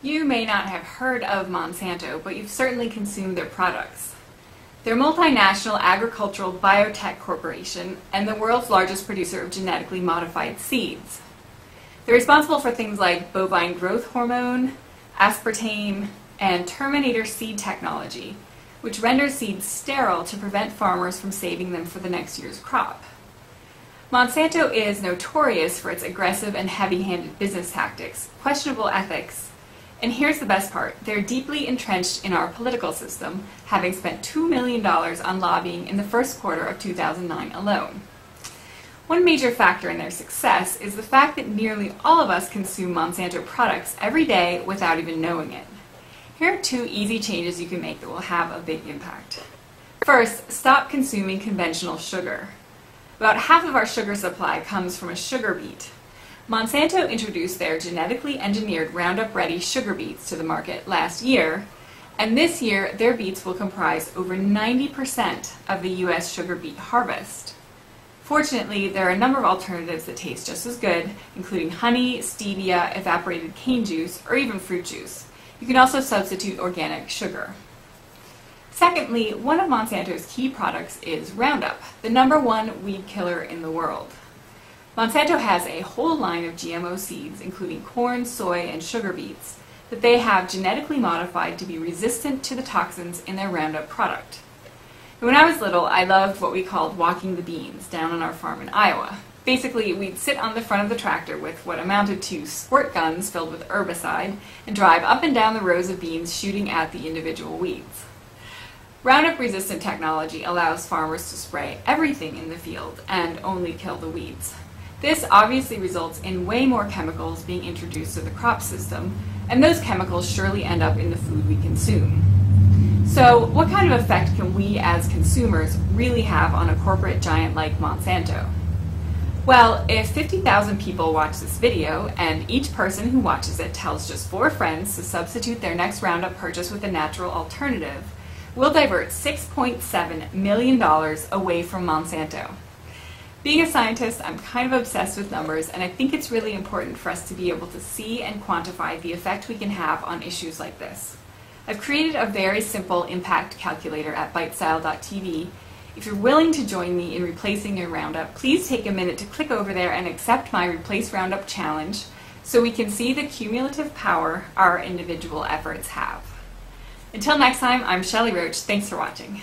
You may not have heard of Monsanto, but you've certainly consumed their products. They're a multinational agricultural biotech corporation and the world's largest producer of genetically modified seeds. They're responsible for things like bovine growth hormone, aspartame, and terminator seed technology, which renders seeds sterile to prevent farmers from saving them for the next year's crop. Monsanto is notorious for its aggressive and heavy-handed business tactics, questionable ethics, and here's the best part, they're deeply entrenched in our political system, having spent $2 million on lobbying in the first quarter of 2009 alone. One major factor in their success is the fact that nearly all of us consume Monsanto products every day without even knowing it. Here are 2 easy changes you can make that will have a big impact. First, stop consuming conventional sugar. About half of our sugar supply comes from a sugar beet. Monsanto introduced their genetically engineered Roundup Ready sugar beets to the market last year, and this year their beets will comprise over 90% of the U.S. sugar beet harvest. Fortunately, there are a number of alternatives that taste just as good, including honey, stevia, evaporated cane juice, or even fruit juice. You can also substitute organic sugar. Secondly, one of Monsanto's key products is Roundup, the #1 weed killer in the world. Monsanto has a whole line of GMO seeds, including corn, soy, and sugar beets, that they have genetically modified to be resistant to the toxins in their Roundup product. And when I was little, I loved what we called walking the beans down on our farm in Iowa. Basically, we'd sit on the front of the tractor with what amounted to squirt guns filled with herbicide and drive up and down the rows of beans shooting at the individual weeds. Roundup-resistant technology allows farmers to spray everything in the field and only kill the weeds. This obviously results in way more chemicals being introduced to the crop system, and those chemicals surely end up in the food we consume. So, what kind of effect can we as consumers really have on a corporate giant like Monsanto? Well, if 50,000 people watch this video, and each person who watches it tells just 4 friends to substitute their next Roundup purchase with a natural alternative, we'll divert $6.7 million away from Monsanto. Being a scientist, I'm kind of obsessed with numbers, and I think it's really important for us to be able to see and quantify the effect we can have on issues like this. I've created a very simple impact calculator at bitestyle.tv. If you're willing to join me in replacing your Roundup, please take a minute to click over there and accept my Replace Roundup challenge so we can see the cumulative power our individual efforts have. Until next time, I'm Shelley Roach. Thanks for watching.